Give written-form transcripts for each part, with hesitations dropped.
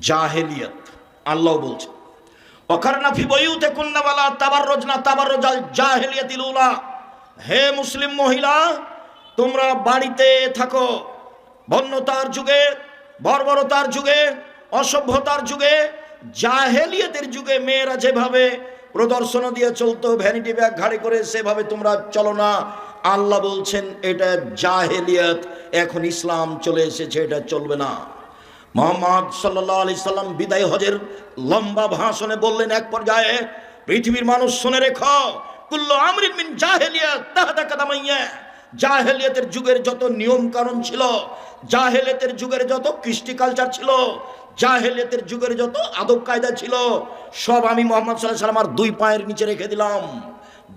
জাহেলিয়াত। আল্লাহ বলছে ওয়াকারনা ফি বুয়ুতিকুন্না ওয়ালা তাবাররুজনা তাবাররুজাল জাহেলিয়াতিল উলা। হে মুসলিম মহিলা, তোমরা বাড়িতে থাকো। বন্যতার যুগে, বর্বরতার যুগে, অসভ্যতার যুগে, জাহেলিয়াতের যুগে মেয়েরা যেভাবে প্রদর্শন দিয়ে চলতো, ভ্যানিটি ব্যাগ ঘাড়ে করে, সেভাবে তোমরা চলো না। আল্লাহ বলছেন এটা জাহেলিয়াত। এখন ইসলাম চলে এসেছে, এটা চলবে না। মুহাম্মদ সাল্লাল্লাহু আলাইহি সাল্লাম বিদায় হজের লম্বা ভাষণে বললেন এক পর্যায়ে, পৃথিবীর মানুষ শুনে রেখো, কুল্লু আমরিন মিন জাহেলিয়াত তাহতা কাদামাইয়া। জাহেলিয়াতের যুগের যত নিয়ম কানুন ছিল, জাহেলিয়াতের যুগের যত কৃষ্টি কালচার ছিল, জাহেলিয়াতের যুগের যত আদব কায়দা ছিল, সব আমি মুহাম্মদ সাল্লাল্লাহু আলাইহি সাল্লাম আর দুই পায়ের নিচে রেখে দিলাম।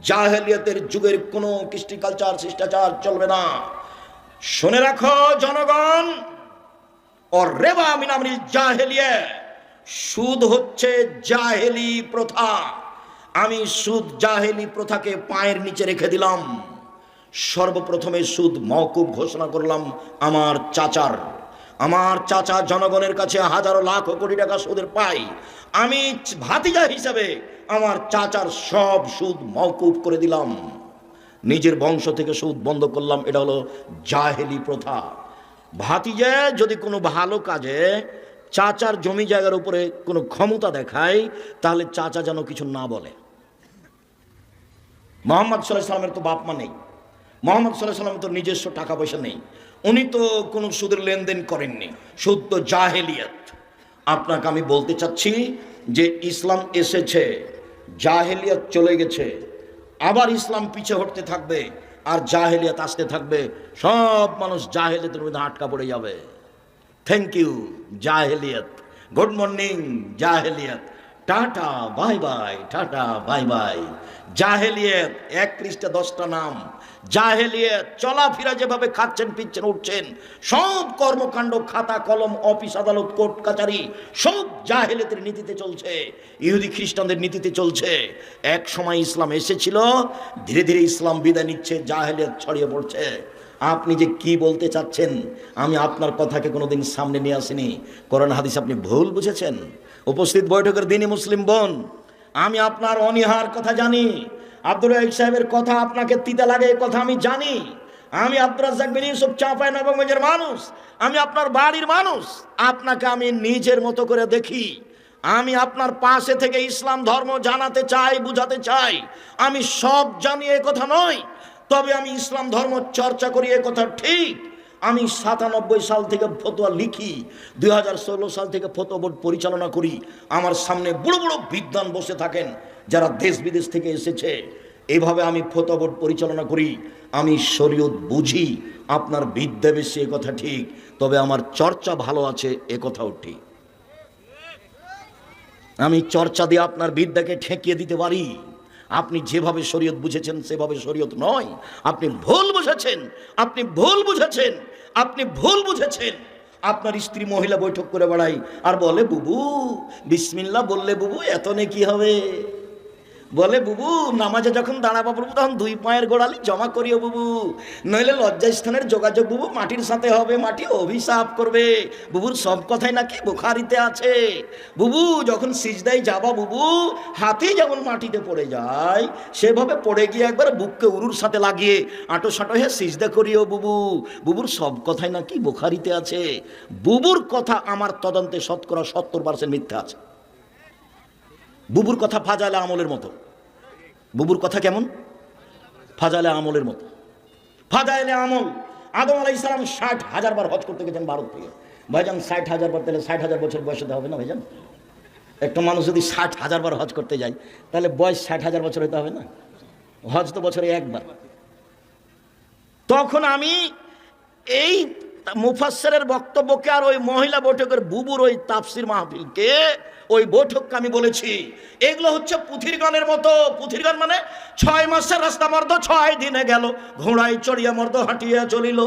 জাহেলিয়াতের যুগের কোনো কৃষ্টি কালচার শিষ্টাচার চলবে না। শুনে রাখো জনগণ, और रेबा मिन अमरिल জাহেলিয়া, সুদ হচ্ছে জাহেলি প্রথা। আমি সুদ জাহেলি প্রথাকে পায়ের নিচে রেখে দিলাম। সর্বপ্রথমে সুদ মওকুফ ঘোষণা করলাম আমার চাচার। আমার চাচা জনগণের কাছে হাজারো লাখ কোটি টাকা সুদের পায়। আমি ভাতিজা হিসাবে আমার চাচার সব সুদ মওকুফ করে দিলাম। নিজের বংশ থেকে সুদ বন্ধ করলাম। এটা হলো জাহেলি প্রথা। ভাতিজা যদি কোনো ভালো কাজে চাচার জমি জায়গার উপরে কোনো ক্ষমতা দেখায়, তাহলে চাচা যেন কিছু না বলে। মুহাম্মদ সাল্লাল্লাহু আলাইহি সাল্লামের তো বাপ মা নেই, মুহাম্মদ সাল্লাল্লাহু আলাইহি সাল্লামের তো নিজস্ব টাকা পয়সা নেই, উনি তো কোনো সুদের লেনদেন করেননি। সুদ তো জাহেলিয়াত। আপনাকে আমি বলতে চাচ্ছি যে ইসলাম এসেছে, জাহেলিয়াত চলে গেছে, আবার ইসলাম পিছে হটতে থাকবে, আর জাহেলিয়াত আসতে থাকবে। সব মানুষ জাহেলিয়াতের মধ্যে আটকা পড়ে যাবে। থ্যাংক ইউ জাহেলিয়াত, গুড মর্নিং জাহেলিয়াত, tata bye bye, tata bye bye. জাহেলিয়াত এক পৃষ্ঠা 10টা নাম। জাহেলিয়াত চলাফেরা যেভাবে খাচ্ছেন, পিচ্ছেন, উঠছেন, সব কর্মকাণ্ড, খাতা কলম, অফিস আদালত, কোর্ট কাচারি, সব জাহেলিয়াতের নীতিতে চলছে, ইহুদি খ্রিস্টানদের নীতিতে চলছে। এক সময় ইসলাম এসেছিল, ধীরে ধীরে ইসলাম বিদায় নিচ্ছে, জাহেলিয়াত ছড়িয়ে পড়ছে। আপনি যে কি বলতে চাচ্ছেন, আমি আপনার কথাকে কোনোদিন সামনে নিয়ে আসিনি। কোরআন হাদিস আপনি ভুল বুঝেছেন। উপস্থিত বৈঠকের দিনই মুসলিম বোন, আমি আপনার অনীহার কথা জানি। আব্দুর রাজ্জাক সাহেবের কথা আপনাকে তিতা লাগে, এই কথা আমি জানি। আমি আব্দুর রাজ্জাক বিন ইউসুফ চাঁপাইনবাবগঞ্জের মানুষ, আমি আপনার বাড়ির মানুষ। আপনাকে আমি নিজের মতো করে দেখি। আমি আপনার পাশে থেকে ইসলাম ধর্ম জানাতে চাই, বুঝাতে চাই। আমি সব জানি এ কথা নয়, তবে আমি ইসলাম ধর্ম চর্চা করি, এ কথা ঠিক। আমি 97 সাল থেকে ফতোয়া লিখি, 2016 সাল থেকে ফতোয়া বোর্ড পরিচালনা করি। আমার সামনে বড় বড় বিদ্বান বসে থাকেন, যারা দেশ বিদেশ থেকে এসেছে। এইভাবে আমি ফতোয়া বোর্ড পরিচালনা করি। আমি শরীয়ত বুঝি। আপনার বিদ্যা বেশি, এ কথা ঠিক, তবে আমার চর্চা ভালো আছে, এ কথাও ঠিক। আমি চর্চা দিয়ে আপনার বিদ্যাকে ঠেকিয়ে দিতে পারি। আপনি যেভাবে শরীয়ত বুঝেছেন সেভাবে শরীয়ত নয়। আপনি ভুল বুঝেছেন, আপনি ভুল বুঝেছেন, আপনি ভুল বুঝেছেন। আপনার স্ত্রী মহিলা বৈঠক করে বেড়াই আর বলে, বুবু বিসমিল্লাহ বললে বুবু এত নেকি হবে। বলে, বুবু নামাজে যখন দাঁড়াবো বুবু, তখন 2 পায়ের গোড়ালি জমা করিও বুবু, নইলে লজ্জাস্থানের যোগাযোগ বুবু মাটির সাথে হবে, মাটি অভিশাপ করবে। বুবুর সব কথাই নাকি বুখারিতে আছে। বুবু যখন সিজদায় যাবা বুবু, হাতে যেমন মাটিতে পড়ে যায়, সেভাবে পড়ে গিয়ে একবার বুককে উরুর সাথে লাগিয়ে আঁটো সাঁটো হয়ে সিজদা করিও বুবু। বুবুর সব কথাই নাকি বুখারিতে আছে। বুবুর কথা আমার তদন্তে 70% মিথ্যা আছে। বুবুর কথা ফাজালে আমলের মতো। বুবুর কথা কেমন? ফাজালে আমলের মতো। ফাজাইলে আমল, আদম আলাইহিস সালাম 60,000 বার হজ করতে গেছেন ভারত থেকে। ভাইজান 60,000 বার, তাহলে 60,000 বছর বয়সে হবে না ভাইজান? একটা মানুষ যদি 60,000 বার হজ করতে যায়, তাহলে বয়স 60,000 বছর হতে হবে না? হজ তো বছরে একবার। তখন আমি এই মুফাসসিরের বক্তব্যকে আর ওই মহিলা বৈঠকের বুবুর ওই তাফসির মাহফিলকে, ওই বৈঠককে আমি বলেছি, এগুলো হচ্ছে পুথির গানের মতো। পুথির গান মানে 6 মাসের রাস্তা মর্দ 6 দিনে গেল, ঘোড়ায় চড়িয়া মর্দ হাঁটিয়া চলিল,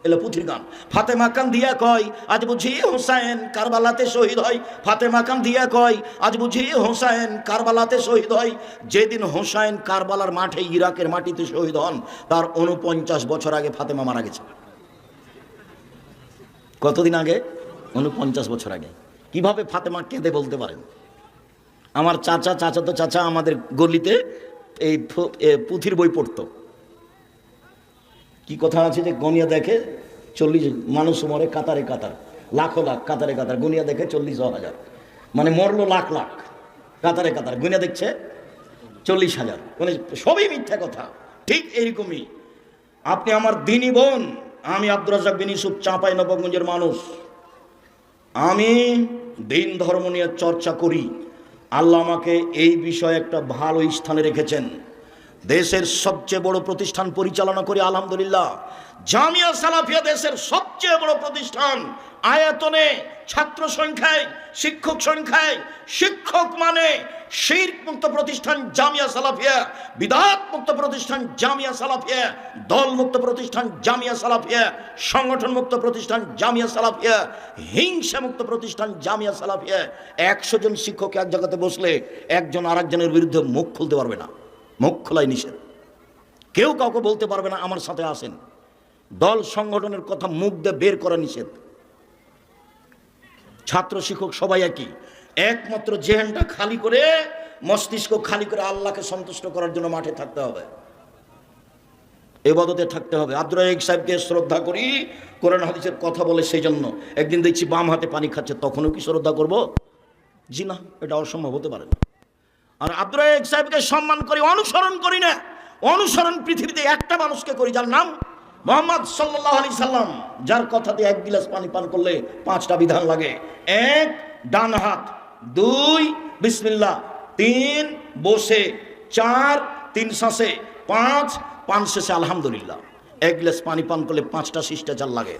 এলো পুথির গান। ফাতেমা কান দিয়া কয় আজ বুঝি হোসাইন কারবালাতে শহীদ হয়। ফাতেমা কান দিয়া কয় আজ বুঝি হোসাইন কারবালাতে শহীদ হয়। যেদিন হোসাইন কারবালার মাঠে, ইরাকের মাটিতে শহীদ হন, তার 49 বছর আগে ফাতেমা মারা গেছে। কতদিন আগে? 49 বছর আগে। কিভাবে ফাতেমা কেঁদে বলতে পারেন? আমার চাচাতো চাচা আমাদের গলিতে এই পুঁথির বই পড়তো। কি কথা আছে যে গনিয়া দেখে 40 মানুষ মরে কাতারে কাতার, লাখো লাখ কাতারে কাতার, গনিয়া দেখে 40,000, মানে মরলো লাখ লাখ, কাতারে কাতার গনিয়া দেখছে 40,000, মানে সবই মিথ্যা কথা। ঠিক এইরকমই আপনি আমার দিনী বোন, আমি আব্দুর রাজ্জাক বিন ইউসুফ, চাঁপাইনবাবগঞ্জের মানুষ। আমি দিন ধর্ম নিয়ে চর্চা করি। আল্লাহ আমাকে এই বিষয়ে একটা ভালো স্থানে রেখেছেন। দেশের সবচেয়ে বড় প্রতিষ্ঠান পরিচালনা করি আলহামদুলিল্লাহ। জামিয়া সালাফিয়া দেশের সবচেয়ে বড় প্রতিষ্ঠান, আয়তনে, ছাত্র সংখ্যায়, শিক্ষক সংখ্যায়। শিক্ষক মানে শিরক মুক্ত প্রতিষ্ঠান জামিয়া সালাফিয়া, বিদআত মুক্ত প্রতিষ্ঠান জামিয়া সালাফিয়া, দল মুক্ত প্রতিষ্ঠান জামিয়া সালাফিয়া, সংগঠন মুক্ত প্রতিষ্ঠান জামিয়া সালাফিয়া, হিংসা মুক্ত প্রতিষ্ঠান জামিয়া সালাফিয়া। 100 জন শিক্ষক এক জায়গাতে বসলে একজন আরেকজনের বিরুদ্ধে মুখ খুলতে পারবে না, মুখ খোলাই নিষেধ। কেউ কাউকে বলতে পারবে না আমার সাথে আসেন। দল সংগঠনের কথা মুখ দিয়ে বের করা নিষেধ। ছাত্র শিক্ষক সবাই একই, একমাত্র জেহেনটা খালি করে, মস্তিষ্ক খালি করে আল্লাহকে সন্তুষ্ট করার জন্য মাঠে থাকতে হবে, ইবাদতে থাকতে হবে। আব্দুর রাজ্জাক সাহেবকে শ্রদ্ধা করি, কোরআন হাদিসের কথা বলে, সেই জন্য। একদিন দেখছি বাম হাতে পানি খাচ্ছে, তখনও কি শ্রদ্ধা করব? জি না, এটা অসম্ভব হতে পারে না। আর আব্দুর রাজ্জাক সাহেবকে সম্মান করি, অনুসরণ করি না। অনুসরণ পৃথিবীতে একটা মানুষকে করি, যার নাম মুহাম্মদ সাল্লাল্লাহু আলাইহি সাল্লাম, যার কথাতে 1 গিলাস পানি পান করলে 5টা বিধান লাগে। 1 ডান হাত, 2 বিসমিল্লাহ, 3 বসে, 4 3 শ্বাসে, 5 পান শেষে আলহামদুলিল্লাহ। 1 গ্লাস পানি পান করলে 5টা শিষ্টাচার লাগে।